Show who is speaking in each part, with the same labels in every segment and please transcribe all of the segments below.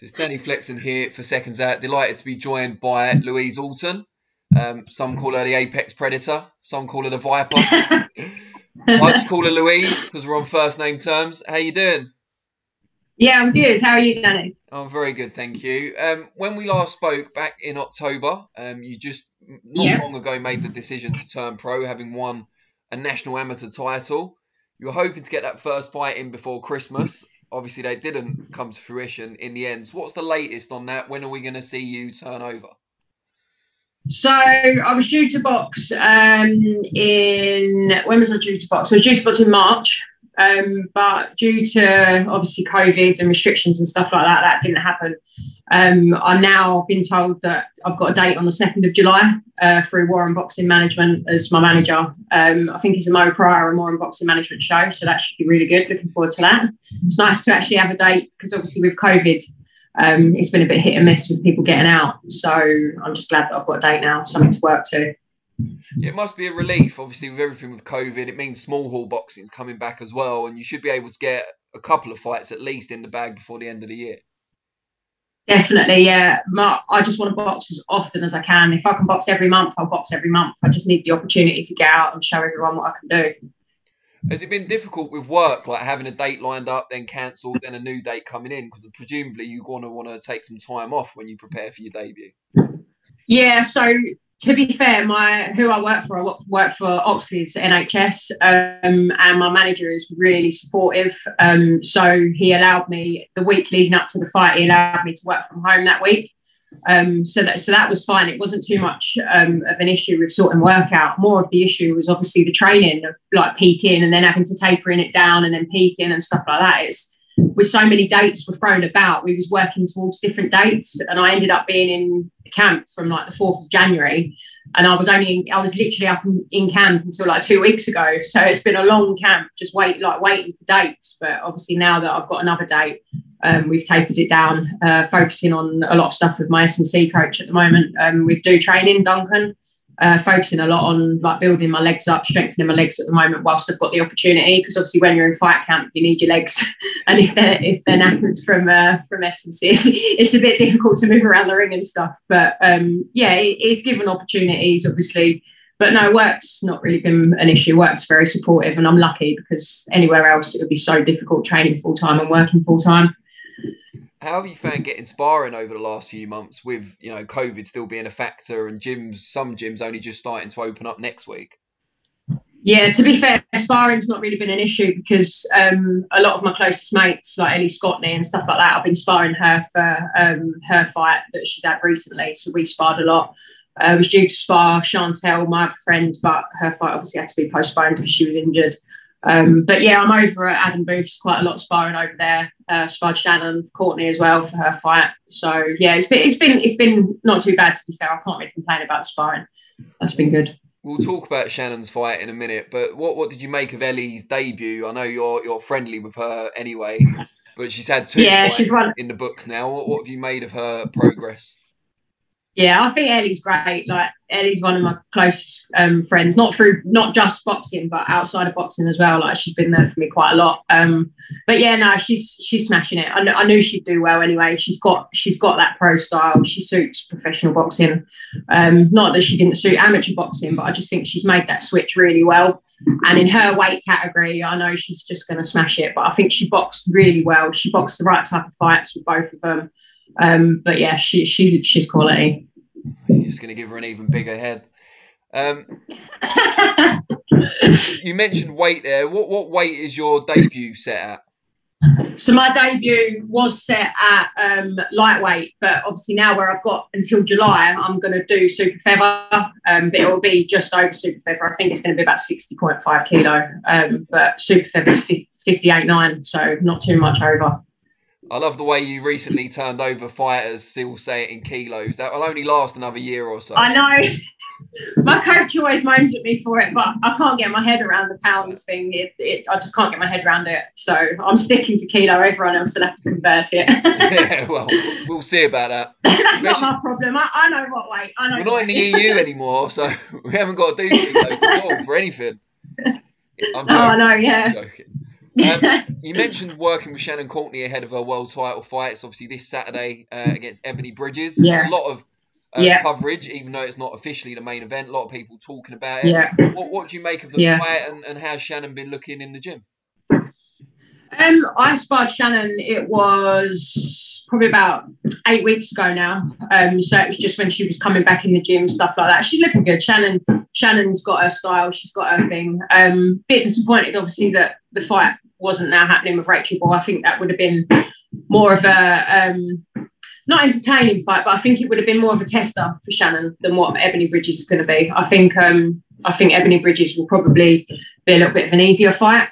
Speaker 1: So it's Danny Flexen here for Seconds Out. Delighted to be joined by Louise Orton. Some call her the apex predator. Some call her the viper. I just call her Louise because we're on first name terms. How you doing?
Speaker 2: Yeah, I'm good. How are you, Danny?
Speaker 1: I'm very good, thank you. When we last spoke back in October, you just not long ago made the decision to turn pro, having won a national amateur title. You were hoping to get that first fight in before Christmas. Obviously, they didn't come to fruition in the end. So what's the latest on that? When are we going to see you turn over?
Speaker 2: So I was due to box when was I due to box? I was due to box in March, but due to obviously COVID and restrictions and stuff like that, that didn't happen. I'm now been told that I've got a date on the 2nd of July through Warren Boxing Management as my manager. I think it's a Mo Pryor and Warren Boxing Management show, so that should be really good. Looking forward to that. It's nice to actually have a date because obviously with COVID, it's been a bit hit and miss with people getting out. So I'm just glad that I've got a date now, something to work to.
Speaker 1: Yeah, it must be a relief, obviously, with everything with COVID. It means small hall boxing's coming back as well, and you should be able to get a couple of fights at least in the bag before the end of the year.
Speaker 2: Definitely, yeah. I just want to box as often as I can. If I can box every month, I'll box every month. I just need the opportunity to get out and show everyone what I can do.
Speaker 1: Has it been difficult with work, like having a date lined up, then cancelled, then a new date coming in? Because presumably you're going to want to take some time off when you prepare for your debut.
Speaker 2: Yeah, so to be fair, who I work for Oxley's NHS, and my manager is really supportive. So he allowed me, the week leading up to the fight, he allowed me to work from home that week. So that was fine. It wasn't too much of an issue with sorting work out. More of the issue was obviously the training of like peaking and then having to tapering it down and then peaking and stuff like that. It's with so many dates were thrown about, we was working towards different dates, and I ended up being in camp from like the 4th of January, and I was literally up in camp until like 2 weeks ago. So it's been a long camp, just waiting for dates. But obviously now that I've got another date, we've tapered it down, focusing on a lot of stuff with my S&C coach at the moment. With Do Training, Duncan, focusing a lot on like building my legs up, strengthening my legs at the moment whilst I've got the opportunity. Because obviously when you're in fight camp, you need your legs, and if they're knackered from S&C, it's a bit difficult to move around the ring and stuff. But it's given opportunities, obviously. But no, work's not really been an issue. Work's very supportive, and I'm lucky because anywhere else it would be so difficult training full time and working full time.
Speaker 1: How have you found getting sparring over the last few months with, COVID still being a factor and some gyms only just starting to open up next week?
Speaker 2: Yeah, to be fair, sparring's not really been an issue because a lot of my closest mates, like Ellies Courtney and stuff like that, I've been sparring her for her fight that she's had recently. So we sparred a lot. I was due to spar Chantelle, my other friend, but her fight obviously had to be postponed because she was injured. But yeah, I'm over at Adam Booth's quite a lot sparring over there. Sparred Shannon Courtenay as well for her fight. So yeah, it's been not too bad, to be fair. I can't really complain about the sparring. That's been good.
Speaker 1: We'll talk about Shannon's fight in a minute, but what did you make of Ellie's debut? I know you're friendly with her anyway, but she's had two fights in the books now. What have you made of her progress?
Speaker 2: Yeah, I think Ellie's great. Like Ellie's one of my closest friends, not just boxing, but outside of boxing as well. Like she's been there for me quite a lot. But yeah, no, she's smashing it. I knew she'd do well anyway. She's got that pro style. She suits professional boxing. Not that she didn't suit amateur boxing, but I just think she's made that switch really well. And in her weight category, I know she's just going to smash it. But I think she boxed really well. She boxed the right type of fights with both of them. But yeah, she's quality.
Speaker 1: You're just going to give her an even bigger head. You mentioned weight there. What weight is your debut set at?
Speaker 2: So my debut was set at lightweight, but obviously now where I've got until July, I'm going to do super feather. But it will be just over super feather. I think it's going to be about 60.5 kilo. But super feather is 58.9, so not too much over.
Speaker 1: I love the way you recently turned over fighters, still say it in kilos. That will only last another year or so.
Speaker 2: I know. My coach always moans at me for it, but I can't get my head around the pounds thing. I just can't get my head around it. So I'm sticking to kilo. Everyone else will have to convert it.
Speaker 1: Yeah, well, we'll see about that.
Speaker 2: That's not my problem. I know what weight.
Speaker 1: We're not in the EU anymore, so we haven't got to do kilos at all for anything. I'm joking.
Speaker 2: Oh, I know, yeah.
Speaker 1: I'm joking. You mentioned working with Shannon Courtenay ahead of her world title fights, obviously this Saturday against Ebanie Bridges.
Speaker 2: Yeah.
Speaker 1: A lot of coverage, even though it's not officially the main event. A lot of people talking about it.
Speaker 2: Yeah.
Speaker 1: What do you make of the fight, and how's Shannon been looking in the gym?
Speaker 2: I sparred Shannon, it was probably about 8 weeks ago now. So it was just when she was coming back in the gym, stuff like that. She's looking good. Shannon's got her style. She's got her thing. Bit disappointed, obviously, that the fight wasn't now happening with Rachel Ball. I think that would have been more of a, not entertaining fight, but I think it would have been more of a tester for Shannon than what Ebanie Bridges is going to be. I think Ebanie Bridges will probably be a little bit of an easier fight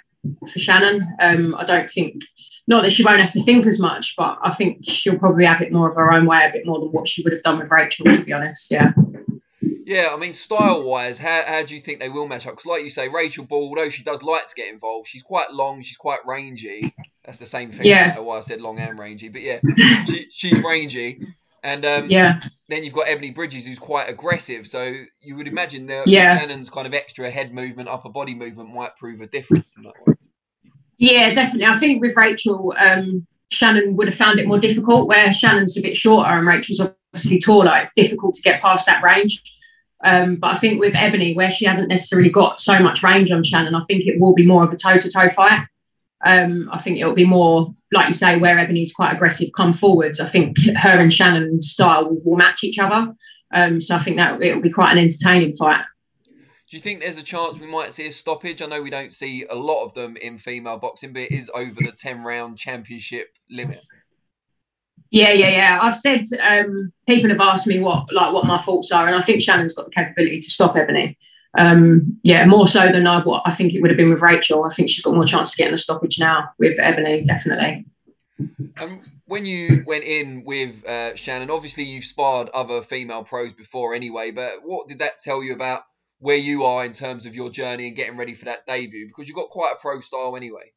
Speaker 2: for Shannon. I don't think, not that she won't have to think as much, but I think she'll probably have it more of her own way, a bit more than what she would have done with Rachel, to be honest.
Speaker 1: Yeah, I mean, style-wise, how do you think they will match up? Because like you say, Rachel Ball, although she does like to get involved, she's quite long, she's quite rangy. That's the same thing. I don't know why I said long and rangy, but yeah, she's rangy. And then you've got Ebanie Bridges, who's quite aggressive. So you would imagine that Shannon's kind of extra head movement, upper body movement might prove a difference in that way. Yeah,
Speaker 2: definitely. I think with Rachel, Shannon would have found it more difficult, where Shannon's a bit shorter and Rachel's obviously taller. It's difficult to get past that range. But I think with Ebanie, where she hasn't necessarily got so much range on Shannon, I think it will be more of a toe-to-toe fight. I think it'll be more, like you say, where Ebanie's quite aggressive, come forwards. I think her and Shannon's style will match each other. So I think that it'll be quite an entertaining fight.
Speaker 1: Do you think there's a chance we might see a stoppage? I know we don't see a lot of them in female boxing, but it is over the 10-round championship limit.
Speaker 2: Yeah. I've said, people have asked me what my thoughts are, and I think Shannon's got the capability to stop Ebanie. More so than what I think it would have been with Rachel. I think she's got more chance of getting a stoppage now with Ebanie, definitely.
Speaker 1: When you went in with Shannon, obviously you've sparred other female pros before anyway, but what did that tell you about where you are in terms of your journey and getting ready for that debut? Because you've got quite a pro style anyway.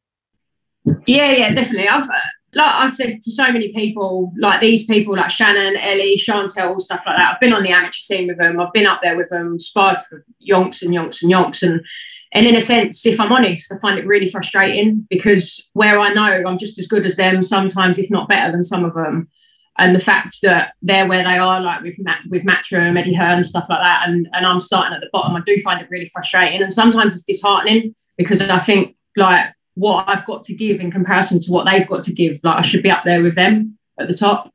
Speaker 2: Yeah, definitely. I've, like I said to so many people, like these people like Shannon, Ellies, Chantelle, stuff like that. I've been on the amateur scene with them. I've been up there with them, sparred for yonks and yonks and yonks. And in a sense, if I'm honest, I find it really frustrating, because where I know I'm just as good as them, sometimes if not better than some of them, and the fact that they're where they are, like with Matchroom, Eddie Hearn, stuff like that, and I'm starting at the bottom, I do find it really frustrating. And sometimes it's disheartening, because I think like what I've got to give in comparison to what they've got to give, like I should be up there with them at the top.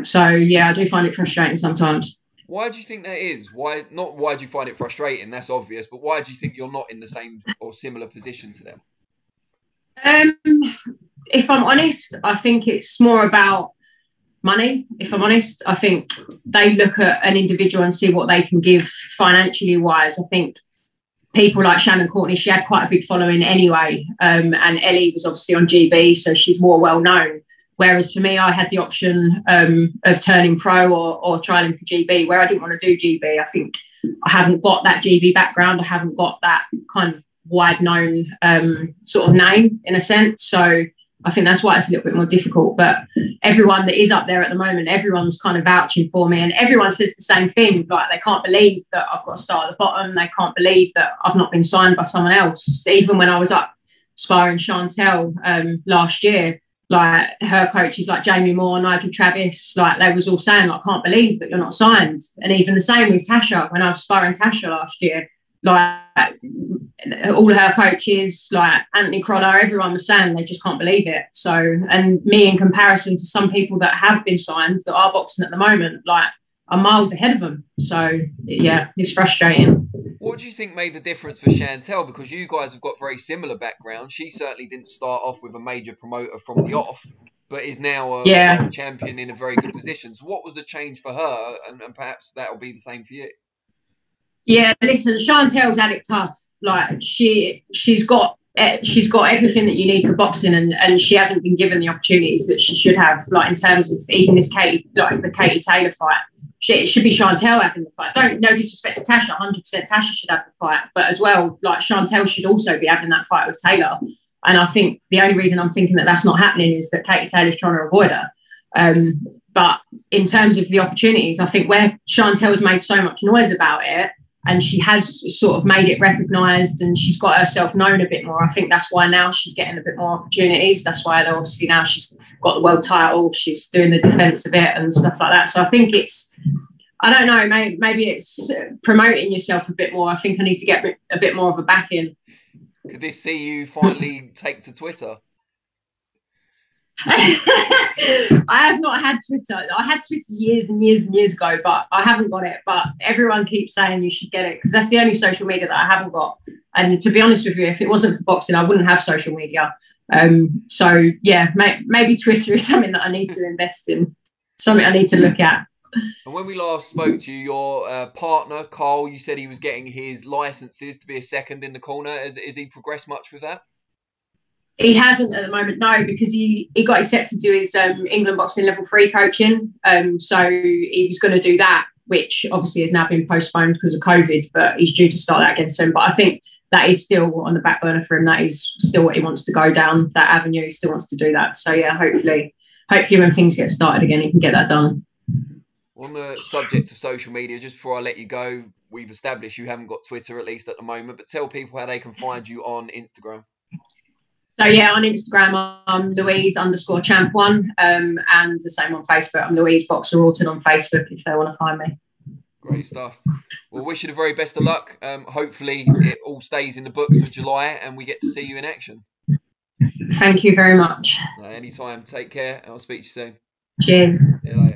Speaker 2: So yeah, I do find it frustrating sometimes.
Speaker 1: Why do you think that is? Why do you find it frustrating? That's obvious, but why do you think you're not in the same or similar position to them?
Speaker 2: If I'm honest, I think it's more about money. If I'm honest, I think they look at an individual and see what they can give financially wise. I think people like Shannon Courtenay, she had quite a big following anyway, and Ellie was obviously on GB, so she's more well known. Whereas for me, I had the option of turning pro or trialing for GB, where I didn't want to do GB. I think I haven't got that GB background. I haven't got that kind of wide known sort of name in a sense. So I think that's why it's a little bit more difficult. But everyone that is up there at the moment, everyone's kind of vouching for me, and everyone says the same thing. Like they can't believe that I've got to start at the bottom. They can't believe that I've not been signed by someone else. Even when I was up sparring Chantelle last year, like her coaches like Jamie Moore, Nigel Travis, like they was all saying, like, I can't believe that you're not signed. And even the same with Tasha, when I was sparring Tasha last year, like all her coaches, like Anthony Crodder, everyone was saying they just can't believe it. So, and me in comparison to some people that have been signed that are boxing at the moment, like I'm miles ahead of them. So yeah, it's frustrating.
Speaker 1: What do you think made the difference for Chantelle? Because you guys have got very similar backgrounds. She certainly didn't start off with a major promoter from the off, but is now a world champion in a very good position. So what was the change for her? And perhaps that will be the same for you.
Speaker 2: Yeah, listen, Chantelle's had it tough. Like she's got everything that you need for boxing, and she hasn't been given the opportunities that she should have. Like in terms of even this the Katie Taylor fight, it should be Chantelle having the fight. No disrespect to Tasha, 100% Tasha should have the fight, but as well, like Chantelle should also be having that fight with Taylor. And I think the only reason I'm thinking that that's not happening is that Katie Taylor's trying to avoid her. But in terms of the opportunities, I think where Chantelle's made so much noise about it, and she has sort of made it recognised, and she's got herself known a bit more. I think that's why now she's getting a bit more opportunities. That's why obviously now she's got the world title, she's doing the defence of it and stuff like that. So I think it's, I don't know, maybe it's promoting yourself a bit more. I think I need to get a bit more of a backing.
Speaker 1: Could this see you finally take to Twitter?
Speaker 2: I have not had Twitter. I had Twitter years and years and years ago, but I haven't got it. But everyone keeps saying you should get it, because that's the only social media that I haven't got. And to be honest with you, if it wasn't for boxing, I wouldn't have social media. So yeah, maybe Twitter is something that I need to invest in, something I need to look at.
Speaker 1: And when we last spoke to you, your partner, Carl, you said he was getting his licenses to be a second in the corner. Has he progressed much with that?
Speaker 2: He hasn't at the moment, no, because he got accepted to his England Boxing Level 3 coaching. So he was going to do that, which obviously has now been postponed because of COVID, but he's due to start that again soon. But I think that is still on the back burner for him. That is still what he wants to go down, that avenue. He still wants to do that. So yeah, hopefully when things get started again, he can get that done.
Speaker 1: On the subject of social media, just before I let you go, we've established you haven't got Twitter, at least at the moment, but tell people how they can find you on Instagram.
Speaker 2: So yeah, on Instagram, I'm Louise_champ1, and the same on Facebook. I'm Louise Boxer Orton on Facebook if they want to find me.
Speaker 1: Great stuff. Well, wish you the very best of luck. Hopefully it all stays in the books for July and we get to see you in action.
Speaker 2: Thank you very much.
Speaker 1: Anytime. Take care and I'll speak to you soon.
Speaker 2: Cheers.
Speaker 1: Yeah,